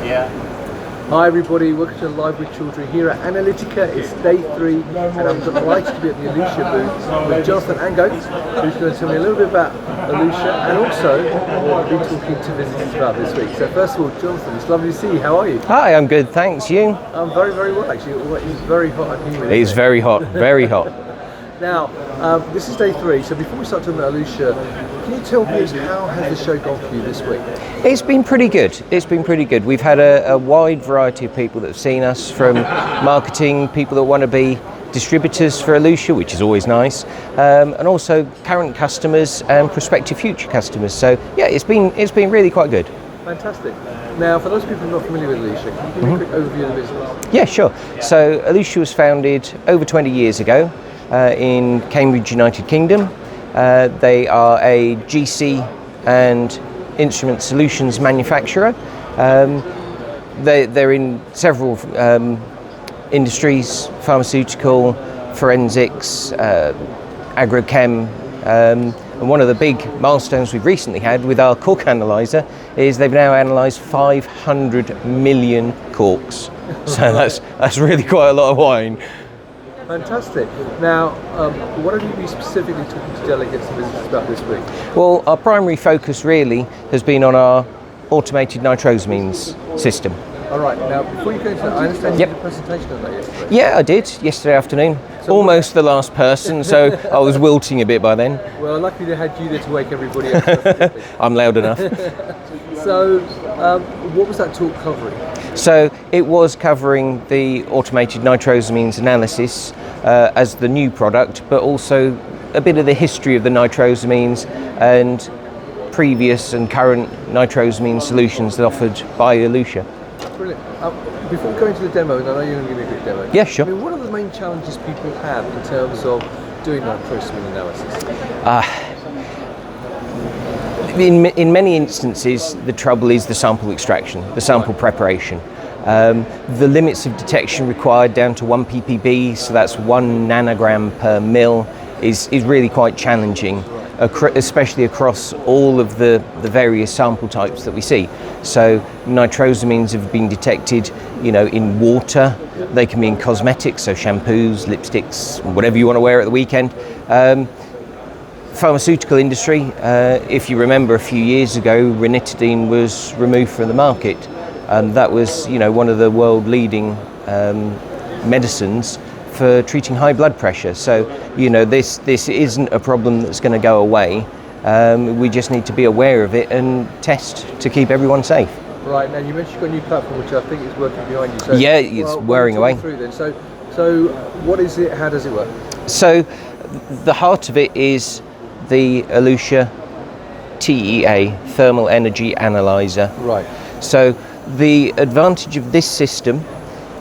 Hi everybody, welcome to Live with Children here at Analytica. It's day 3 and I'm delighted to be at the Ellutia booth with Jonathan Angove, who's going to tell me a little bit about Ellutia and also what we'll be talking to visitors about this week. So first of all, Jonathan, it's lovely to see you. How are you? Hi, I'm good, thanks. You? I'm very, very well actually. It's very hot and humid. It's very hot, very hot. Now, this is day 3, so before we start talking about Ellutia, can you tell me how has the show gone for you this week? It's been pretty good. It's been pretty good. We've had a wide variety of people that have seen us, from marketing, people that want to be distributors for Ellutia, which is always nice, and also current customers and prospective future customers. So yeah, it's been really quite good. Fantastic. Now, for those people who are not familiar with Ellutia, can you give me a quick overview of the business? Yeah, sure. So Ellutia was founded over 20 years ago in Cambridge, United Kingdom. They are a GC and instrument solutions manufacturer. They're in several industries: pharmaceutical, forensics, agrochem. And one of the big milestones we've recently had with our cork analyzer is they've now analysed 500 million corks. So that's really quite a lot of wine. Fantastic. Now, what have you been specifically talking to delegates and visitors about this week? Well, our primary focus really has been on our automated nitrosamines system. All right. Now, before you go into that, I understand you did a presentation on that yesterday. Yeah, I did, yesterday afternoon. So almost the last person, so I was wilting a bit by then. Well, luckily they had you there to wake everybody up. I'm loud enough. So, what was that talk covering? So it was covering the automated nitrosamines analysis as the new product, but also a bit of the history of the nitrosamines and previous and current nitrosamine solutions that offered by Ellutia. Brilliant. Before we go into the demo, and I know you're going to give me a quick demo. Yeah, sure. I mean, what are the main challenges people have in terms of doing nitrosamine analysis? In many instances, the trouble is the sample extraction, the sample preparation. The limits of detection required down to 1 ppb, so that's 1 nanogram per mil, is really quite challenging, especially across all of the various sample types that we see. So nitrosamines have been detected, in water. They can be in cosmetics, so shampoos, lipsticks, whatever you want to wear at the weekend. Pharmaceutical industry, if you remember a few years ago, ranitidine was removed from the market, and that was one of the world leading medicines for treating high blood pressure. So this isn't a problem that's going to go away. We just need to be aware of it and test to keep everyone safe. Right. Now, you mentioned you've got a new platform which I think is working behind you. So, yeah, it's wearing away. Through then. So what is it? How does it work? So the heart of it is the Ellutia TEA, Thermal Energy Analyzer. Right. So the advantage of this system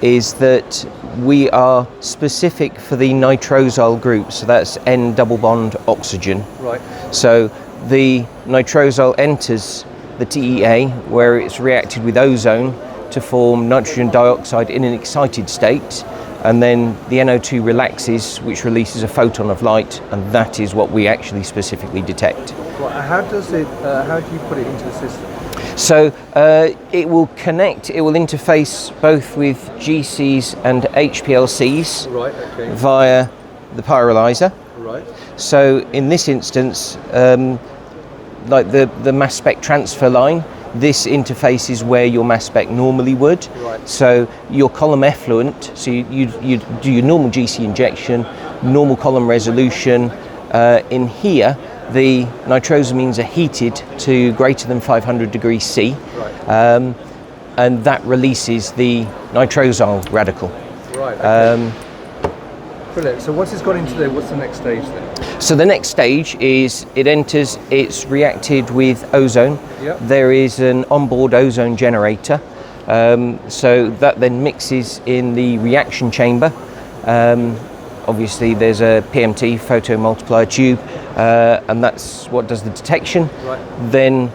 is that we are specific for the nitrosyl group, so that's N double bond oxygen. Right. So the nitrosyl enters the TEA, where it's reacted with ozone to form nitrogen dioxide in an excited state, and then the NO2 relaxes, which releases a photon of light, and that is what we actually specifically detect. Well, how do you put it into the system? So it will interface both with GCs and HPLCs, right, okay, via the pyrolyzer. Right. So in this instance, like the mass spec transfer line, this interface is where your mass spec normally would. Right. So your column effluent, so you do your normal GC injection, normal column resolution. In here, the nitrosamines are heated to greater than 500 degrees C, right. And that releases the nitrosyl radical. Right. Okay. Brilliant. So once it's gone into there, what's the next stage then? So the next stage is it's reacted with ozone. Yep. There is an onboard ozone generator. So that then mixes in the reaction chamber. Obviously there's a PMT, photomultiplier tube, and that's what does the detection. Right. Then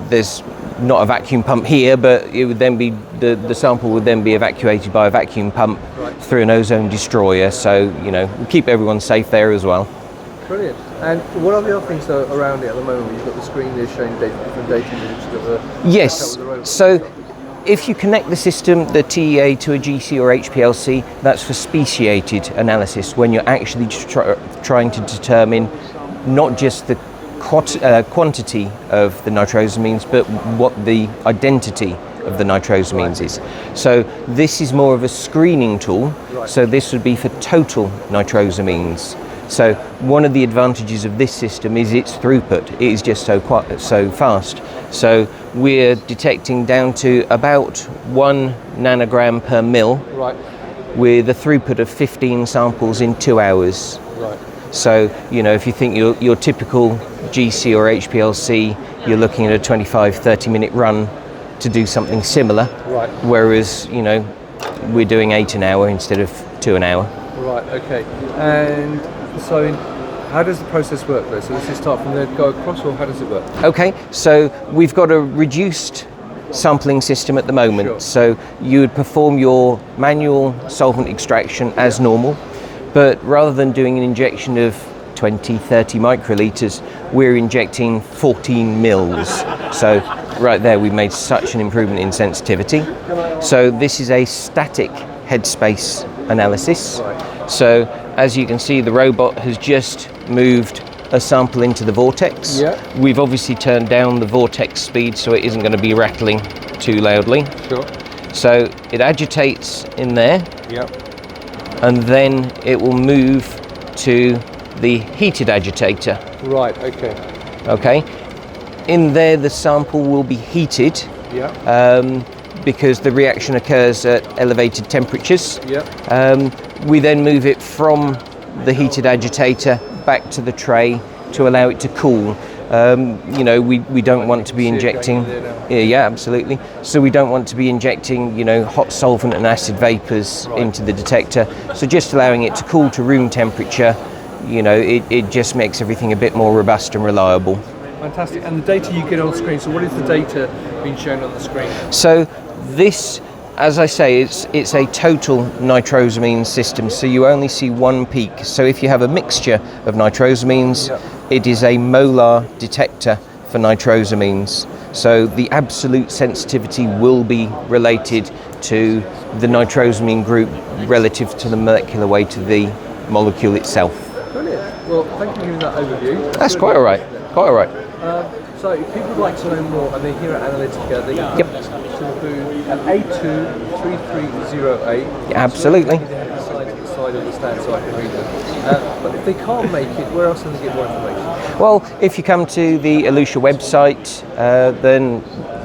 there's not a vacuum pump here, but it would then be the sample would then be evacuated by a vacuum pump through an ozone destroyer. So we'll keep everyone safe there as well. Brilliant. And what are the other things around it at the moment? You've got the screen there showing different data. Yes. So if you connect the system, the TEA, to a GC or HPLC, that's for speciated analysis, when you're actually trying to determine not just the quantity of the nitrosamines, but what the identity of the nitrosamines is. So this is more of a screening tool. So this would be for total nitrosamines. So one of the advantages of this system is its throughput. It is just so fast. So we're detecting down to about 1 nanogram per mil, with a throughput of 15 samples in 2 hours. So, you know, if you think your typical GC or HPLC, you're looking at a 25-30 minute run to do something similar. Whereas, you know, we're doing 8 an hour instead of 2 an hour. Right, okay. And so how does the process work though? So does it start from there, go across, or how does it work? Okay, so we've got a reduced sampling system at the moment. So you would perform your manual solvent extraction as normal, but rather than doing an injection of 20-30 microliters, we're injecting 14 mils. So right there we've made such an improvement in sensitivity. So this is a static headspace analysis. So as you can see, the robot has just moved a sample into the vortex. We've obviously turned down the vortex speed so it isn't going to be rattling too loudly. So it agitates in there, and then it will move to the heated agitator. Okay. In there the sample will be heated because the reaction occurs at elevated temperatures. We then move it from the heated agitator back to the tray to allow it to cool. You know, we don't want to be injecting, absolutely. So we don't want to be injecting, you know, hot solvent and acid vapors into the detector. So just allowing it to cool to room temperature, you know, it just makes everything a bit more robust and reliable. Fantastic. And the data you get on screen, so what is the data being shown on the screen? So this, as I say, it's a total nitrosamine system, so you only see one peak. So if you have a mixture of nitrosamines, it is a molar detector for nitrosamines. So the absolute sensitivity will be related to the nitrosamine group relative to the molecular weight of the molecule itself. Brilliant. Well, thank you for giving that overview. That's quite all right. Quite all right. So if people would like to know more, and they're here at Analytica, they can come to the booth at A23308. Absolutely. They have the slides at the side of the stand so I can read them. But if they can't make it, where else can they get more information? Well, if you come to the Ellutia website, then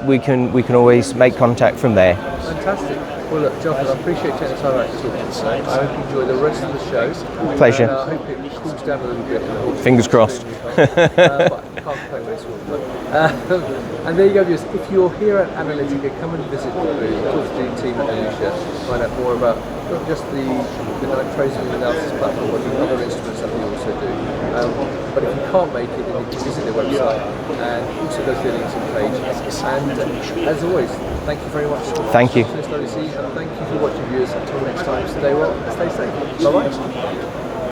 we can always make contact from there. Fantastic. Well, look, Jonathan, I appreciate taking the time out to talk to us today. I hope you enjoy the rest of the show. Pleasure. And I hope it cools down a little bit. Fingers crossed. But can't complain when it's warm. And there you go, viewers. If you're here at Analytica, come and visit the booth, talk to the team at Ellutia, find out more about not just the nitrosamine analysis platform, but the other instruments that we also do. But if you can't make it, then you can visit their website and also go to the LinkedIn page. And as always, thank you very much. Thank you. And thank you for watching, viewers. Until next time, stay well, stay safe. Bye-bye.